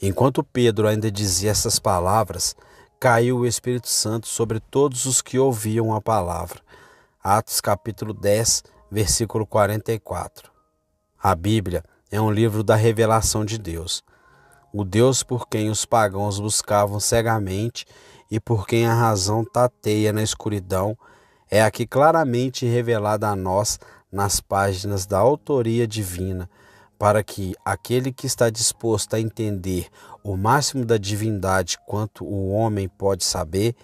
Enquanto Pedro ainda dizia essas palavras, caiu o Espírito Santo sobre todos os que ouviam a palavra. Atos capítulo 10, versículo 44. A Bíblia é um livro da revelação de Deus. O Deus por quem os pagãos buscavam cegamente e por quem a razão tateia na escuridão, é aqui claramente revelada a nós nas páginas da autoria divina, para que aquele que está disposto a entender o máximo da divindade quanto o homem pode saber,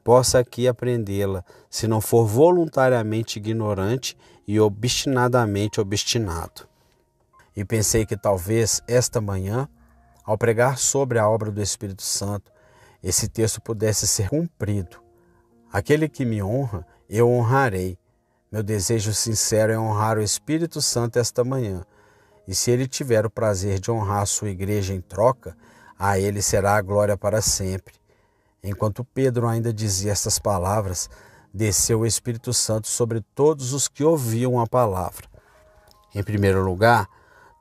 possa aqui aprendê-la, se não for voluntariamente ignorante e obstinadamente obstinado. E pensei que talvez esta manhã, ao pregar sobre a obra do Espírito Santo, esse texto pudesse ser cumprido. Aquele que me honra, eu honrarei. Meu desejo sincero é honrar o Espírito Santo esta manhã. E se ele tiver o prazer de honrar a sua igreja em troca, a ele será a glória para sempre. Enquanto Pedro ainda dizia estas palavras, desceu o Espírito Santo sobre todos os que ouviam a palavra. Em primeiro lugar,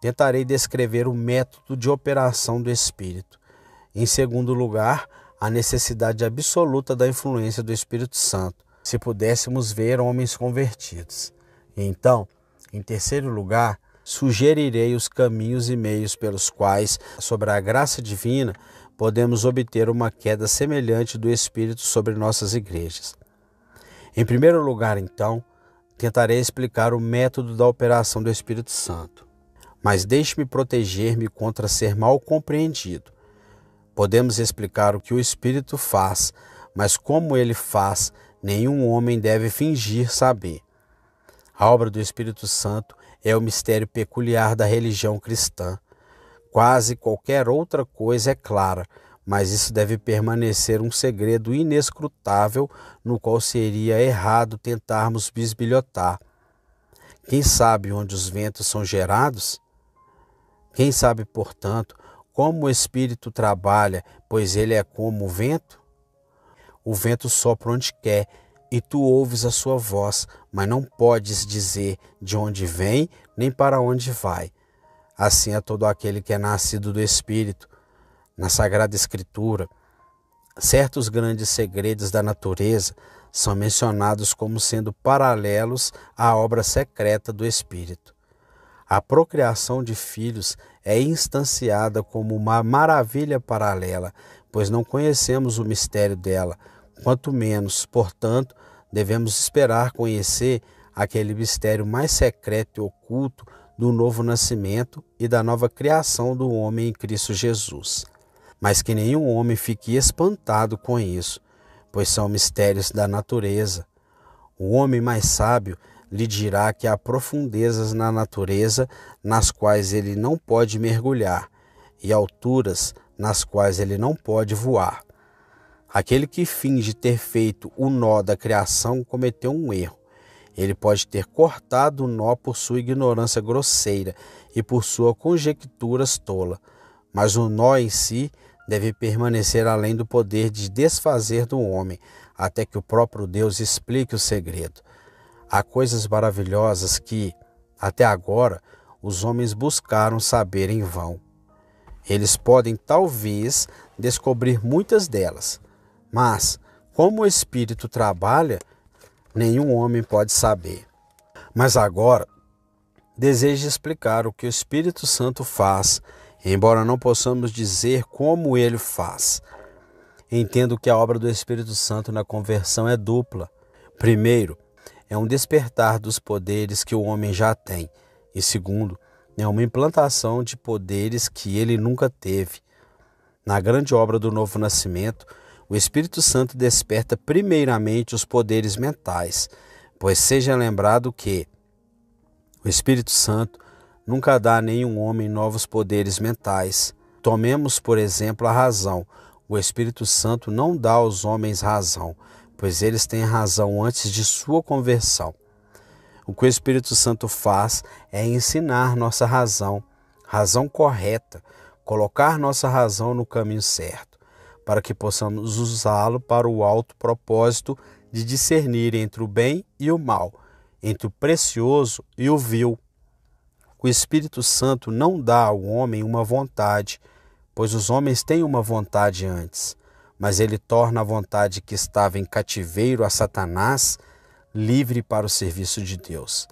tentarei descrever o método de operação do Espírito. Em segundo lugar, a necessidade absoluta da influência do Espírito Santo, se pudéssemos ver homens convertidos. E então, em terceiro lugar, sugerirei os caminhos e meios pelos quais, sobre a graça divina, podemos obter uma queda semelhante do Espírito sobre nossas igrejas. Em primeiro lugar, então, tentarei explicar o método da operação do Espírito Santo. Mas deixe-me proteger-me contra ser mal compreendido. Podemos explicar o que o Espírito faz, mas como ele faz, nenhum homem deve fingir saber. A obra do Espírito Santo é o mistério peculiar da religião cristã. Quase qualquer outra coisa é clara, mas isso deve permanecer um segredo inescrutável no qual seria errado tentarmos bisbilhotar. Quem sabe onde os ventos são gerados? Quem sabe, portanto, como o Espírito trabalha, pois ele é como o vento? O vento sopra onde quer, e tu ouves a sua voz, mas não podes dizer de onde vem, nem para onde vai. Assim é todo aquele que é nascido do Espírito. Na Sagrada Escritura, certos grandes segredos da natureza são mencionados como sendo paralelos à obra secreta do Espírito. A procriação de filhos é instanciada como uma maravilha paralela, pois não conhecemos o mistério dela, quanto menos, portanto, devemos esperar conhecer aquele mistério mais secreto e oculto do novo nascimento e da nova criação do homem em Cristo Jesus. Mas que nenhum homem fique espantado com isso, pois são mistérios da natureza. O homem mais sábio lhe dirá que há profundezas na natureza nas quais ele não pode mergulhar e alturas nas quais ele não pode voar. Aquele que finge ter feito o nó da criação cometeu um erro. Ele pode ter cortado o nó por sua ignorância grosseira e por sua conjecturas tola, mas o nó em si deve permanecer além do poder de desfazer do homem, até que o próprio Deus explique o segredo. Há coisas maravilhosas que, até agora, os homens buscaram saber em vão. Eles podem, talvez, descobrir muitas delas, mas, como o Espírito trabalha, nenhum homem pode saber. Mas agora, desejo explicar o que o Espírito Santo faz, embora não possamos dizer como ele faz. Entendo que a obra do Espírito Santo na conversão é dupla. Primeiro, é um despertar dos poderes que o homem já tem. E segundo, é uma implantação de poderes que ele nunca teve. Na grande obra do novo nascimento, o Espírito Santo desperta primeiramente os poderes mentais, pois seja lembrado que o Espírito Santo nunca dá a nenhum homem novos poderes mentais. Tomemos, por exemplo, a razão. O Espírito Santo não dá aos homens razão, pois eles têm razão antes de sua conversão. O que o Espírito Santo faz é ensinar nossa razão correta, colocar nossa razão no caminho certo, para que possamos usá-lo para o alto propósito de discernir entre o bem e o mal, entre o precioso e o vil. O Espírito Santo não dá ao homem uma vontade, pois os homens têm uma vontade antes, mas ele torna a vontade que estava em cativeiro a Satanás livre para o serviço de Deus.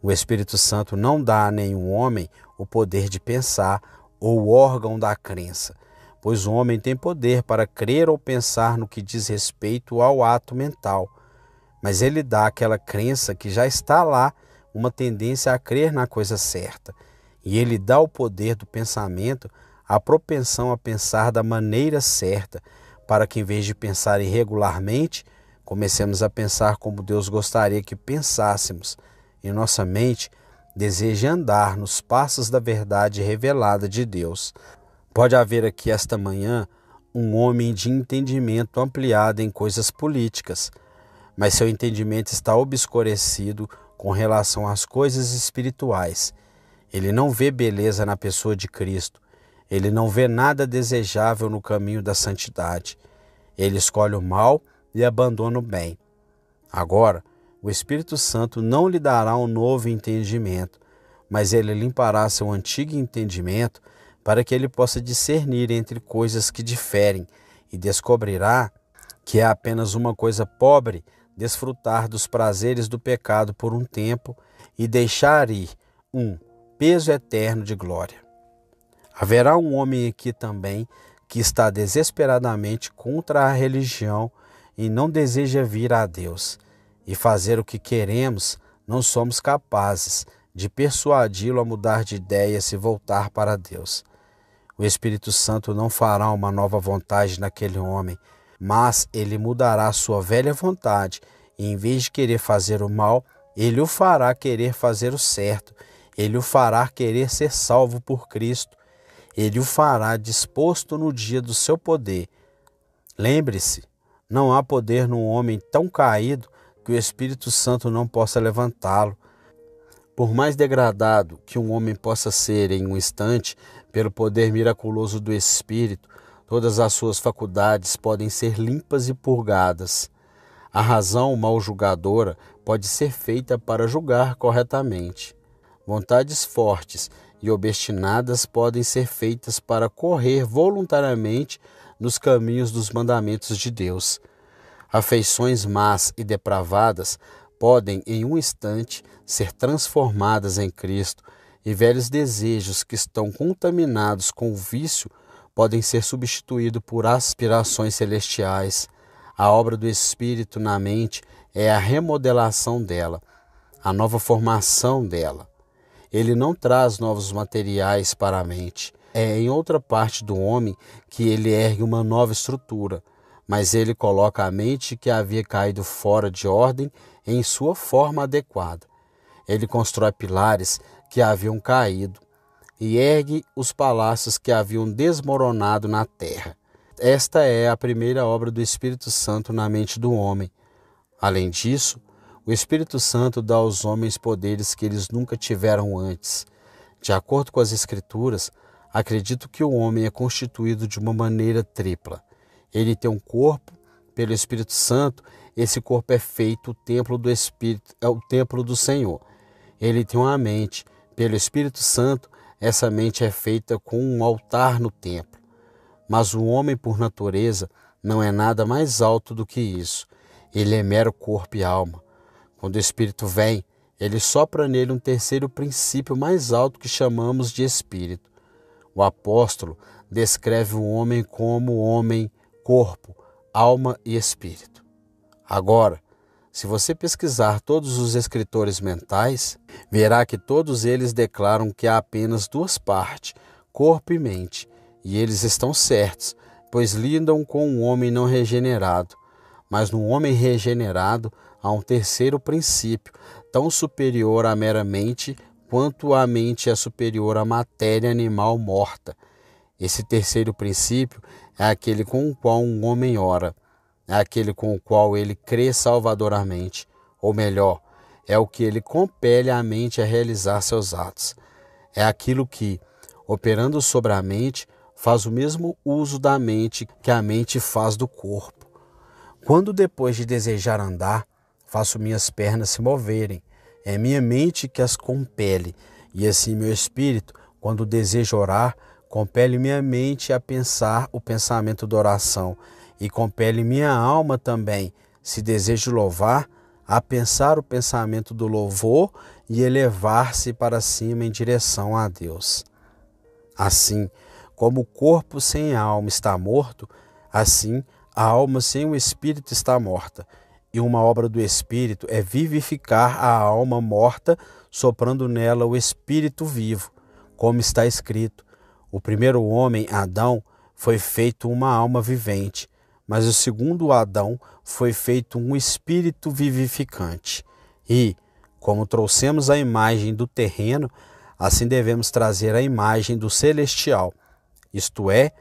O Espírito Santo não dá a nenhum homem o poder de pensar ou o órgão da crença, pois o homem tem poder para crer ou pensar no que diz respeito ao ato mental, mas ele dá àquela crença que já está lá uma tendência a crer na coisa certa, e ele dá o poder do pensamento a propensão a pensar da maneira certa, para que em vez de pensar irregularmente, comecemos a pensar como Deus gostaria que pensássemos, e nossa mente deseja andar nos passos da verdade revelada de Deus. Pode haver aqui esta manhã um homem de entendimento ampliado em coisas políticas, mas seu entendimento está obscurecido com relação às coisas espirituais. Ele não vê beleza na pessoa de Cristo. Ele não vê nada desejável no caminho da santidade. Ele escolhe o mal e abandona o bem. Agora, o Espírito Santo não lhe dará um novo entendimento, mas ele limpará seu antigo entendimento para que ele possa discernir entre coisas que diferem e descobrirá que é apenas uma coisa pobre desfrutar dos prazeres do pecado por um tempo e deixar ir um peso eterno de glória. Haverá um homem aqui também que está desesperadamente contra a religião e não deseja vir a Deus. E fazer o que queremos, não somos capazes de persuadi-lo a mudar de ideia e se voltar para Deus. O Espírito Santo não fará uma nova vontade naquele homem, mas ele mudará a sua velha vontade e, em vez de querer fazer o mal, ele o fará querer fazer o certo. Ele o fará querer ser salvo por Cristo. Ele o fará disposto no dia do seu poder. Lembre-se, não há poder num homem tão caído que o Espírito Santo não possa levantá-lo. Por mais degradado que um homem possa ser em um instante, pelo poder miraculoso do Espírito, todas as suas faculdades podem ser limpas e purgadas. A razão mal julgadora pode ser feita para julgar corretamente. Vontades fortes e obstinadas podem ser feitas para correr voluntariamente nos caminhos dos mandamentos de Deus. Afeições más e depravadas podem, em um instante, ser transformadas em Cristo, e velhos desejos que estão contaminados com o vício podem ser substituídos por aspirações celestiais. A obra do Espírito na mente é a remodelação dela, a nova formação dela. Ele não traz novos materiais para a mente. É em outra parte do homem que ele ergue uma nova estrutura, mas ele coloca a mente que havia caído fora de ordem em sua forma adequada. Ele constrói pilares que haviam caído e ergue os palácios que haviam desmoronado na terra. Esta é a primeira obra do Espírito Santo na mente do homem. Além disso, o Espírito Santo dá aos homens poderes que eles nunca tiveram antes. De acordo com as Escrituras, acredito que o homem é constituído de uma maneira tripla. Ele tem um corpo, pelo Espírito Santo, esse corpo é feito o templo do Espírito, é o templo do Senhor. Ele tem uma mente, pelo Espírito Santo, essa mente é feita com um altar no templo. Mas o homem, por natureza, não é nada mais alto do que isso. Ele é mero corpo e alma. Quando o Espírito vem, ele sopra nele um terceiro princípio mais alto que chamamos de Espírito. O apóstolo descreve o homem como homem, corpo, alma e espírito. Agora, se você pesquisar todos os escritores mentais, verá que todos eles declaram que há apenas duas partes, corpo e mente, e eles estão certos, pois lidam com um homem não regenerado. Mas no homem regenerado há um terceiro princípio, tão superior à mera mente quanto a mente é superior à matéria animal morta. Esse terceiro princípio é aquele com o qual um homem ora, é aquele com o qual ele crê salvadoramente, ou melhor, é o que ele compele a mente a realizar seus atos. É aquilo que, operando sobre a mente, faz o mesmo uso da mente que a mente faz do corpo. Quando depois de desejar andar, faço minhas pernas se moverem, é minha mente que as compele, e assim meu espírito, quando deseja orar, compele minha mente a pensar o pensamento da oração e compele minha alma também, se desejo louvar, a pensar o pensamento do louvor e elevar-se para cima em direção a Deus. Assim, como o corpo sem alma está morto, assim a alma sem o Espírito está morta. E uma obra do Espírito é vivificar a alma morta, soprando nela o Espírito vivo, como está escrito: o primeiro homem, Adão, foi feito uma alma vivente, mas o segundo Adão foi feito um espírito vivificante. E, como trouxemos a imagem do terreno, assim devemos trazer a imagem do celestial. Isto é,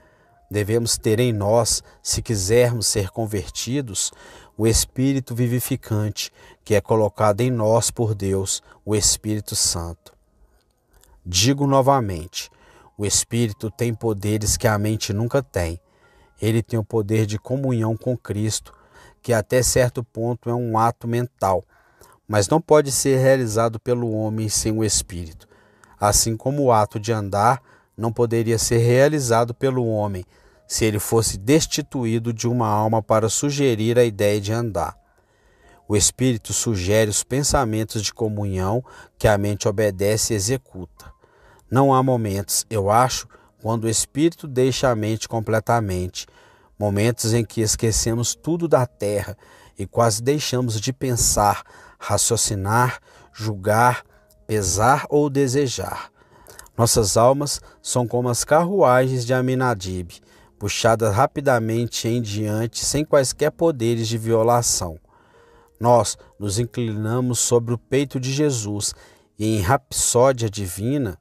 devemos ter em nós, se quisermos ser convertidos, o Espírito vivificante, que é colocado em nós por Deus, o Espírito Santo. Digo novamente, o Espírito tem poderes que a mente nunca tem. Ele tem o poder de comunhão com Cristo, que até certo ponto é um ato mental, mas não pode ser realizado pelo homem sem o Espírito. Assim como o ato de andar não poderia ser realizado pelo homem se ele fosse destituído de uma alma para sugerir a ideia de andar. O Espírito sugere os pensamentos de comunhão que a mente obedece e executa. Não há momentos, eu acho, quando o Espírito deixa a mente completamente, momentos em que esquecemos tudo da terra e quase deixamos de pensar, raciocinar, julgar, pesar ou desejar. Nossas almas são como as carruagens de Aminadib, puxadas rapidamente em diante sem quaisquer poderes de violação. Nós nos inclinamos sobre o peito de Jesus e em rapsódia divina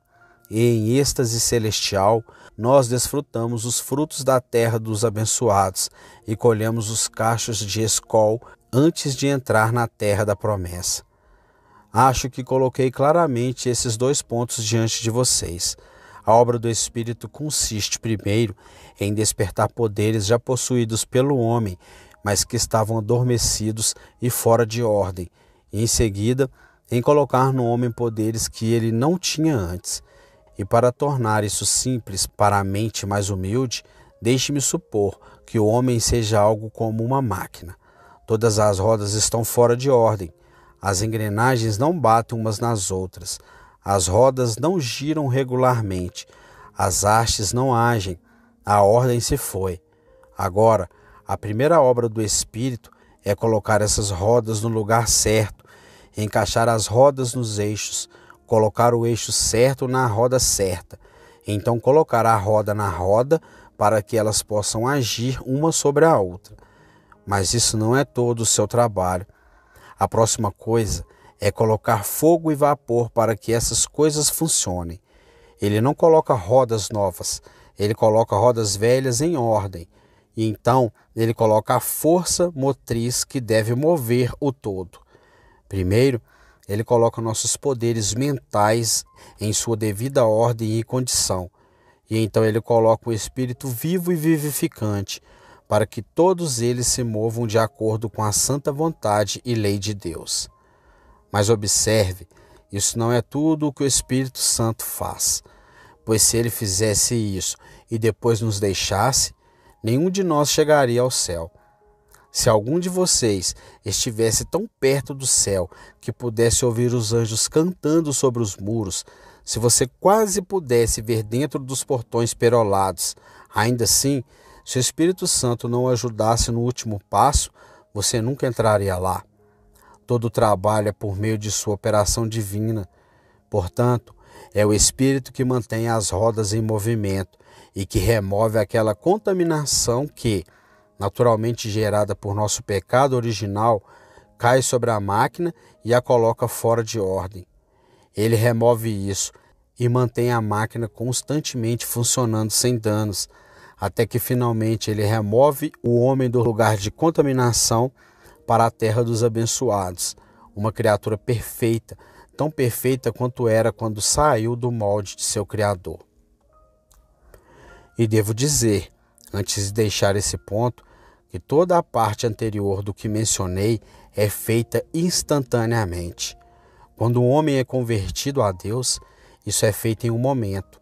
e em êxtase celestial, nós desfrutamos os frutos da terra dos abençoados e colhemos os cachos de Escol antes de entrar na terra da promessa. Acho que coloquei claramente esses dois pontos diante de vocês. A obra do Espírito consiste, primeiro, em despertar poderes já possuídos pelo homem, mas que estavam adormecidos e fora de ordem, e em seguida, em colocar no homem poderes que ele não tinha antes. E para tornar isso simples para a mente mais humilde, deixe-me supor que o homem seja algo como uma máquina. Todas as rodas estão fora de ordem. As engrenagens não batem umas nas outras. As rodas não giram regularmente. As hastes não agem. A ordem se foi. Agora, a primeira obra do Espírito é colocar essas rodas no lugar certo, encaixar as rodas nos eixos, colocar o eixo certo na roda certa, então colocar a roda na roda para que elas possam agir uma sobre a outra. Mas isso não é todo o seu trabalho. A próxima coisa é colocar fogo e vapor para que essas coisas funcionem. Ele não coloca rodas novas, ele coloca rodas velhas em ordem, e então ele coloca a força motriz que deve mover o todo. Primeiro, ele coloca nossos poderes mentais em sua devida ordem e condição. E então ele coloca o Espírito vivo e vivificante, para que todos eles se movam de acordo com a santa vontade e lei de Deus. Mas observe, isso não é tudo o que o Espírito Santo faz, pois se ele fizesse isso e depois nos deixasse, nenhum de nós chegaria ao céu. Se algum de vocês estivesse tão perto do céu que pudesse ouvir os anjos cantando sobre os muros, se você quase pudesse ver dentro dos portões perolados, ainda assim, se o Espírito Santo não ajudasse no último passo, você nunca entraria lá. Todo o trabalho é por meio de sua operação divina. Portanto, é o Espírito que mantém as rodas em movimento e que remove aquela contaminação que, naturalmente gerada por nosso pecado original, cai sobre a máquina e a coloca fora de ordem. Ele remove isso e mantém a máquina constantemente funcionando sem danos, até que finalmente ele remove o homem do lugar de contaminação para a terra dos abençoados, uma criatura perfeita, tão perfeita quanto era quando saiu do molde de seu Criador. E devo dizer, antes de deixar esse ponto, que toda a parte anterior do que mencionei é feita instantaneamente. Quando o homem é convertido a Deus, isso é feito em um momento.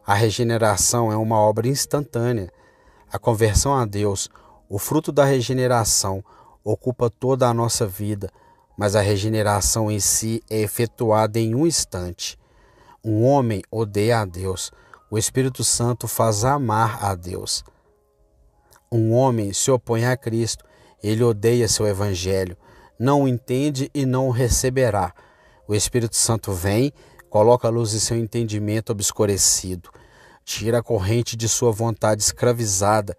A regeneração é uma obra instantânea. A conversão a Deus, o fruto da regeneração, ocupa toda a nossa vida, mas a regeneração em si é efetuada em um instante. Um homem odeia a Deus, o Espírito Santo faz amar a Deus. Um homem se opõe a Cristo, ele odeia seu evangelho, não o entende e não o receberá. O Espírito Santo vem, coloca a luz em seu entendimento obscurecido, tira a corrente de sua vontade escravizada,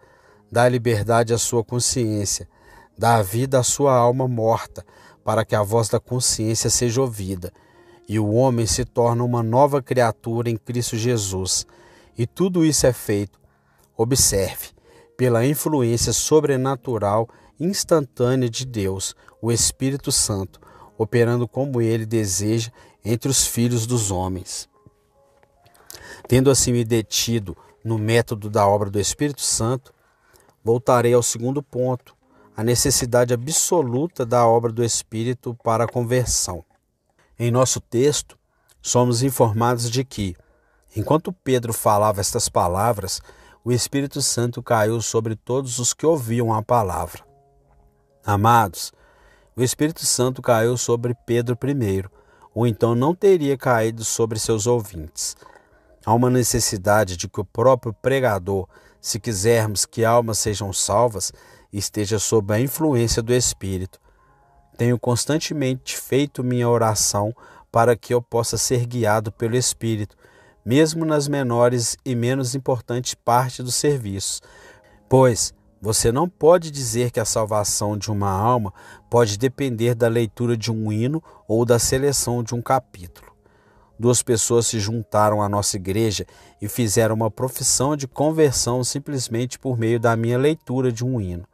dá liberdade à sua consciência, dá vida à sua alma morta, para que a voz da consciência seja ouvida. E o homem se torna uma nova criatura em Cristo Jesus. E tudo isso é feito, observe, pela influência sobrenatural instantânea de Deus, o Espírito Santo, operando como ele deseja entre os filhos dos homens. Tendo assim me detido no método da obra do Espírito Santo, voltarei ao segundo ponto, a necessidade absoluta da obra do Espírito para a conversão. Em nosso texto, somos informados de que, enquanto Pedro falava estas palavras, o Espírito Santo caiu sobre todos os que ouviam a palavra. Amados, o Espírito Santo caiu sobre Pedro primeiro, ou então não teria caído sobre seus ouvintes. Há uma necessidade de que o próprio pregador, se quisermos que almas sejam salvas, esteja sob a influência do Espírito. Tenho constantemente feito minha oração para que eu possa ser guiado pelo Espírito, mesmo nas menores e menos importantes partes do serviço, pois você não pode dizer que a salvação de uma alma pode depender da leitura de um hino ou da seleção de um capítulo. 2 pessoas se juntaram à nossa igreja e fizeram uma profissão de conversão simplesmente por meio da minha leitura de um hino.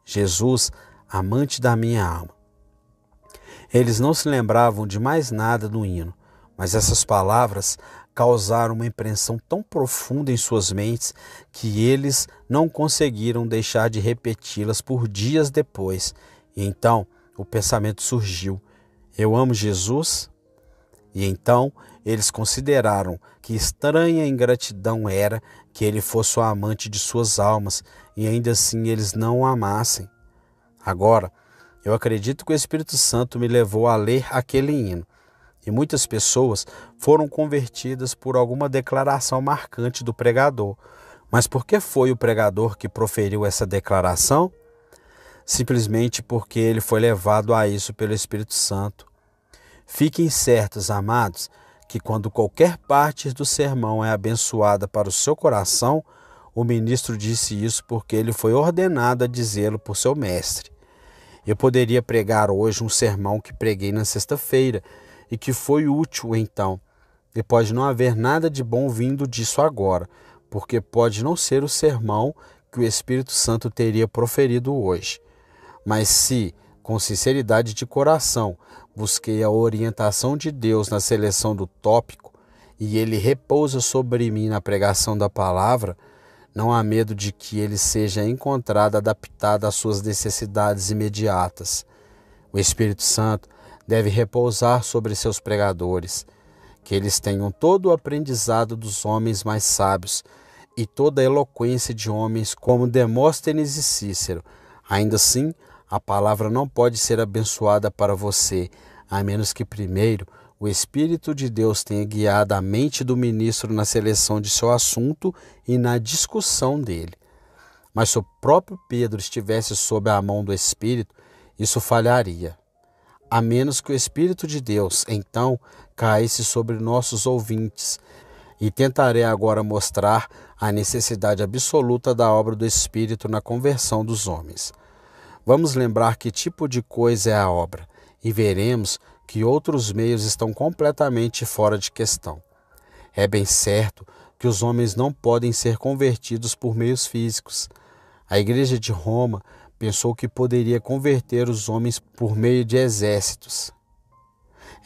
Jesus, amante da minha alma. Eles não se lembravam de mais nada do hino, mas essas palavras causaram uma impressão tão profunda em suas mentes que eles não conseguiram deixar de repeti-las por dias depois. E então o pensamento surgiu: eu amo Jesus? E então eles consideraram que estranha ingratidão era que ele fosse o amante de suas almas e ainda assim eles não o amassem. Agora, eu acredito que o Espírito Santo me levou a ler aquele hino. E muitas pessoas foram convertidas por alguma declaração marcante do pregador. Mas por que foi o pregador que proferiu essa declaração? Simplesmente porque ele foi levado a isso pelo Espírito Santo. Fiquem certos, amados, que quando qualquer parte do sermão é abençoada para o seu coração, o ministro disse isso porque ele foi ordenado a dizê-lo por seu mestre. Eu poderia pregar hoje um sermão que preguei na sexta-feira, e que foi útil então, e pode não haver nada de bom vindo disso agora, porque pode não ser o sermão que o Espírito Santo teria proferido hoje. Mas se, com sinceridade de coração, busquei a orientação de Deus na seleção do tópico, e ele repousa sobre mim na pregação da palavra, não há medo de que ele seja encontrado adaptado às suas necessidades imediatas. O Espírito Santo deve repousar sobre seus pregadores, que eles tenham todo o aprendizado dos homens mais sábios e toda a eloquência de homens como Demóstenes e Cícero. Ainda assim, a palavra não pode ser abençoada para você, a menos que primeiro o Espírito de Deus tenha guiado a mente do ministro na seleção de seu assunto e na discussão dele. Mas se o próprio Pedro estivesse sob a mão do Espírito, isso falharia. A menos que o Espírito de Deus, então, caísse sobre nossos ouvintes. E tentarei agora mostrar a necessidade absoluta da obra do Espírito na conversão dos homens. Vamos lembrar que tipo de coisa é a obra, e veremos que outros meios estão completamente fora de questão. É bem certo que os homens não podem ser convertidos por meios físicos. A Igreja de Roma pensou que poderia converter os homens por meio de exércitos.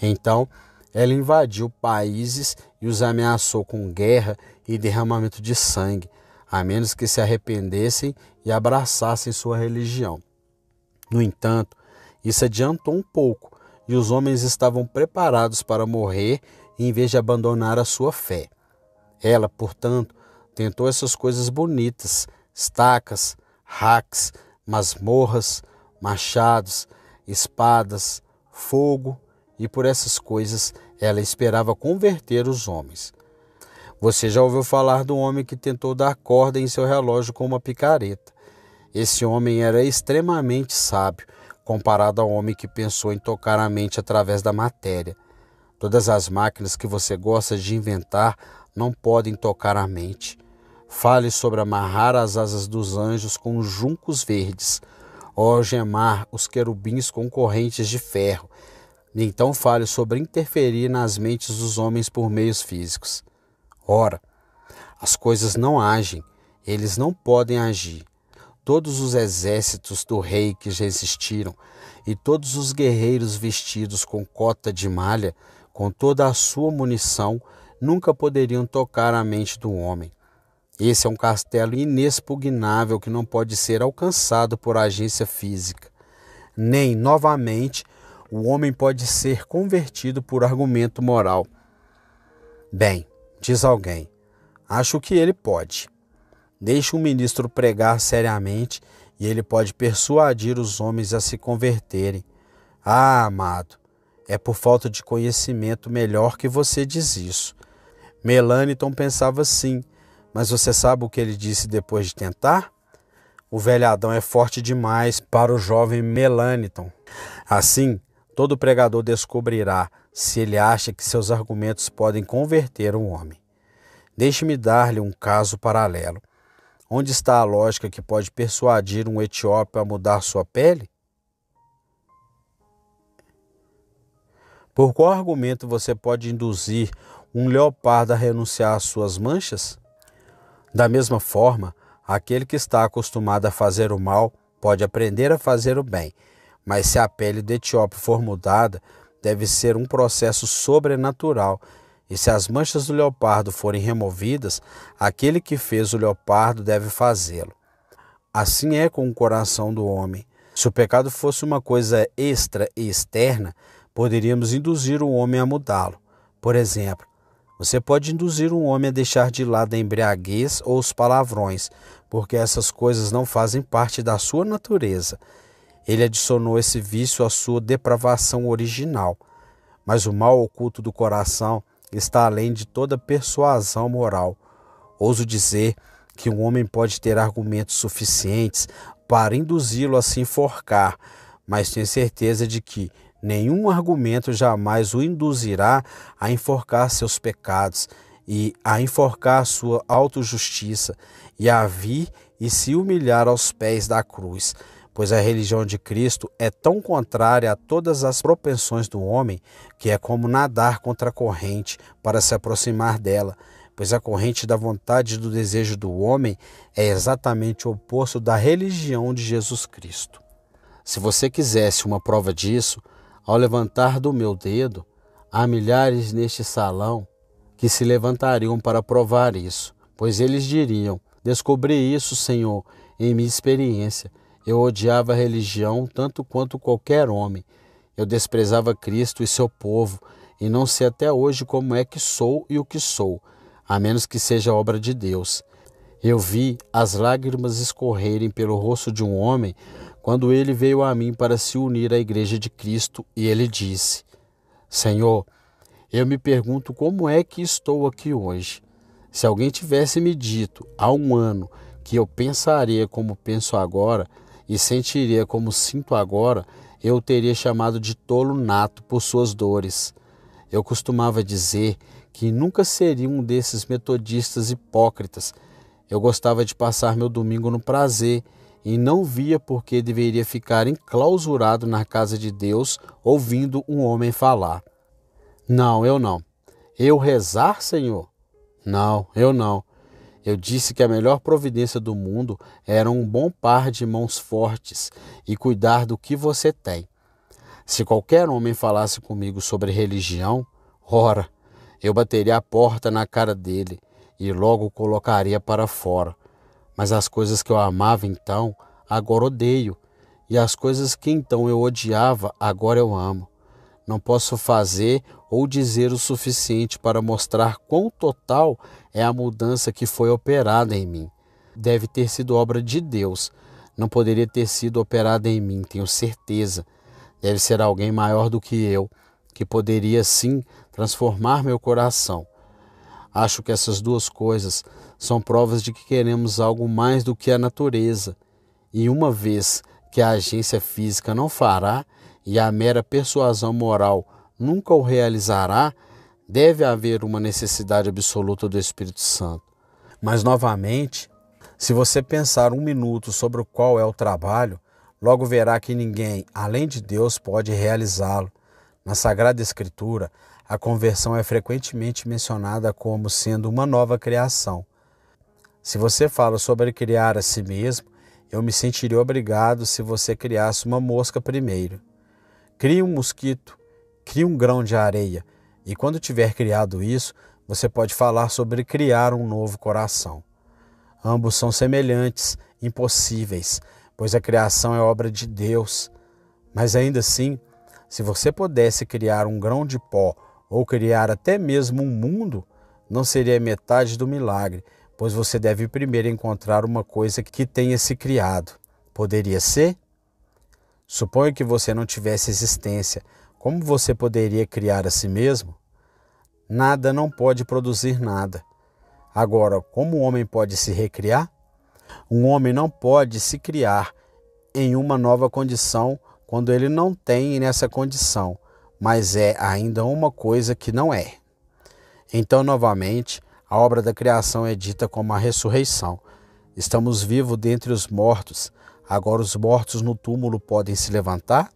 Então, ela invadiu países e os ameaçou com guerra e derramamento de sangue, a menos que se arrependessem e abraçassem sua religião. No entanto, isso adiantou um pouco, e os homens estavam preparados para morrer em vez de abandonar a sua fé. Ela, portanto, tentou essas coisas bonitas, estacas, raques, masmorras, machados, espadas, fogo, e por essas coisas ela esperava converter os homens. Você já ouviu falar do homem que tentou dar corda em seu relógio com uma picareta. Esse homem era extremamente sábio, comparado ao homem que pensou em tocar a mente através da matéria. Todas as máquinas que você gosta de inventar não podem tocar a mente. Fale sobre amarrar as asas dos anjos com juncos verdes, ou algemar os querubins com correntes de ferro. E então fale sobre interferir nas mentes dos homens por meios físicos. Ora, as coisas não agem, eles não podem agir. Todos os exércitos do rei que já existiram e todos os guerreiros vestidos com cota de malha, com toda a sua munição, nunca poderiam tocar a mente do homem. Esse é um castelo inexpugnável que não pode ser alcançado por agência física. Nem, novamente, o homem pode ser convertido por argumento moral. Bem, diz alguém, acho que ele pode. Deixe um ministro pregar seriamente e ele pode persuadir os homens a se converterem. Ah, amado, é por falta de conhecimento melhor que você diz isso. Melanchthon pensava assim, mas você sabe o que ele disse depois de tentar? O velho Adão é forte demais para o jovem Melanchthon. Assim, todo pregador descobrirá se ele acha que seus argumentos podem converter um homem. Deixe-me dar-lhe um caso paralelo. Onde está a lógica que pode persuadir um etíope a mudar sua pele? Por qual argumento você pode induzir um leopardo a renunciar às suas manchas? Da mesma forma, aquele que está acostumado a fazer o mal pode aprender a fazer o bem, mas se a pele do etíope for mudada, deve ser um processo sobrenatural. E se as manchas do leopardo forem removidas, aquele que fez o leopardo deve fazê-lo. Assim é com o coração do homem. Se o pecado fosse uma coisa extra e externa, poderíamos induzir o homem a mudá-lo. Por exemplo, você pode induzir um homem a deixar de lado a embriaguez ou os palavrões, porque essas coisas não fazem parte da sua natureza. Ele adicionou esse vício à sua depravação original. Mas o mal oculto do coração está além de toda persuasão moral. Ouso dizer que um homem pode ter argumentos suficientes para induzi-lo a se enforcar, mas tenho certeza de que nenhum argumento jamais o induzirá a enforcar seus pecados e a enforcar sua autojustiça e a vir e se humilhar aos pés da cruz. Pois a religião de Cristo é tão contrária a todas as propensões do homem que é como nadar contra a corrente para se aproximar dela, pois a corrente da vontade e do desejo do homem é exatamente o oposto da religião de Jesus Cristo. Se você quisesse uma prova disso, ao levantar do meu dedo, há milhares neste salão que se levantariam para provar isso, pois eles diriam: descobri isso, Senhor, em minha experiência. Eu odiava a religião tanto quanto qualquer homem. Eu desprezava Cristo e seu povo, e não sei até hoje como é que sou e o que sou, a menos que seja obra de Deus. Eu vi as lágrimas escorrerem pelo rosto de um homem quando ele veio a mim para se unir à igreja de Cristo, e ele disse: Senhor, eu me pergunto como é que estou aqui hoje. Se alguém tivesse me dito há um ano que eu pensaria como penso agora, e sentiria como sinto agora, eu o teria chamado de tolo nato por suas dores. Eu costumava dizer que nunca seria um desses metodistas hipócritas. Eu gostava de passar meu domingo no prazer e não via por que deveria ficar enclausurado na casa de Deus ouvindo um homem falar. Não, eu não. Eu rezar, Senhor? Não, eu não. Eu disse que a melhor providência do mundo era um bom par de mãos fortes e cuidar do que você tem. Se qualquer homem falasse comigo sobre religião, ora, eu bateria a porta na cara dele e logo o colocaria para fora. Mas as coisas que eu amava então, agora odeio, e as coisas que então eu odiava, agora eu amo. Não posso fazer ou dizer o suficiente para mostrar quão total é a mudança que foi operada em mim. Deve ter sido obra de Deus. Não poderia ter sido operada em mim, tenho certeza. Deve ser alguém maior do que eu, que poderia sim transformar meu coração. Acho que essas duas coisas são provas de que queremos algo mais do que a natureza. E uma vez que a agência física não fará e a mera persuasão moral nunca o realizará, deve haver uma necessidade absoluta do Espírito Santo. Mas, novamente, se você pensar um minuto sobre qual é o trabalho, logo verá que ninguém, além de Deus, pode realizá-lo. Na Sagrada Escritura, a conversão é frequentemente mencionada como sendo uma nova criação. Se você fala sobre criar a si mesmo, eu me sentiria obrigado se você criasse uma mosca primeiro. Crie um mosquito, crie um grão de areia, e quando tiver criado isso, você pode falar sobre criar um novo coração. Ambos são semelhantes, impossíveis, pois a criação é obra de Deus. Mas ainda assim, se você pudesse criar um grão de pó ou criar até mesmo um mundo, não seria metade do milagre, pois você deve primeiro encontrar uma coisa que tenha se criado. Poderia ser? Suponho que você não tivesse existência. Como você poderia criar a si mesmo? Nada não pode produzir nada. Agora, como o homem pode se recriar? Um homem não pode se criar em uma nova condição quando ele não tem nessa condição, mas é ainda uma coisa que não é. Então, novamente, a obra da criação é dita como a ressurreição. Estamos vivos dentre os mortos. Agora os mortos no túmulo podem se levantar?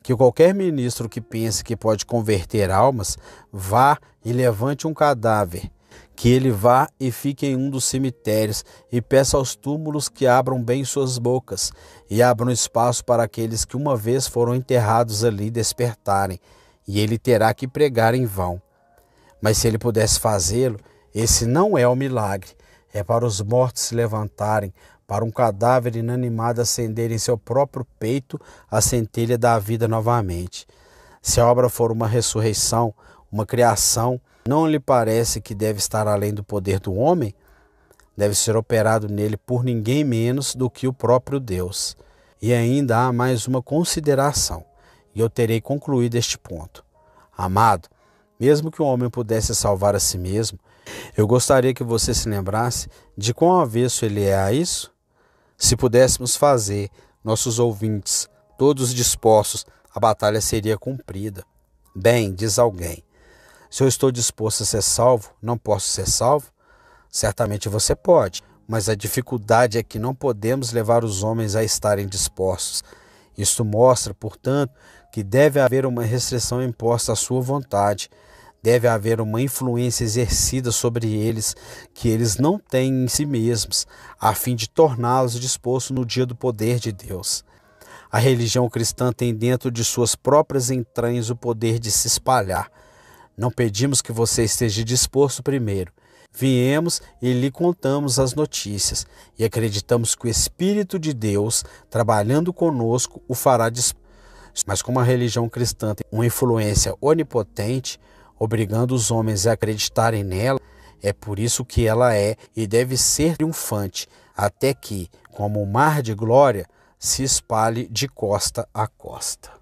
Que qualquer ministro que pense que pode converter almas, vá e levante um cadáver. Que ele vá e fique em um dos cemitérios e peça aos túmulos que abram bem suas bocas e abram espaço para aqueles que uma vez foram enterrados ali despertarem, e ele terá que pregar em vão. Mas se ele pudesse fazê-lo, esse não é o milagre, é para os mortos se levantarem, para um cadáver inanimado acender em seu próprio peito a centelha da vida novamente. Se a obra for uma ressurreição, uma criação, não lhe parece que deve estar além do poder do homem? Deve ser operado nele por ninguém menos do que o próprio Deus. E ainda há mais uma consideração, e eu terei concluído este ponto. Amado, mesmo que o homem pudesse salvar a si mesmo, eu gostaria que você se lembrasse de quão avesso ele é a isso. Se pudéssemos fazer nossos ouvintes todos dispostos, a batalha seria cumprida. Bem, diz alguém, se eu estou disposto a ser salvo, não posso ser salvo? Certamente você pode, mas a dificuldade é que não podemos levar os homens a estarem dispostos. Isto mostra, portanto, que deve haver uma restrição imposta à sua vontade. Deve haver uma influência exercida sobre eles que eles não têm em si mesmos, a fim de torná-los dispostos no dia do poder de Deus. A religião cristã tem dentro de suas próprias entranhas o poder de se espalhar. Não pedimos que você esteja disposto primeiro. Viemos e lhe contamos as notícias e acreditamos que o Espírito de Deus, trabalhando conosco, o fará disposto. Mas como a religião cristã tem uma influência onipotente, obrigando os homens a acreditarem nela, é por isso que ela é e deve ser triunfante, até que, como um mar de glória, se espalhe de costa a costa.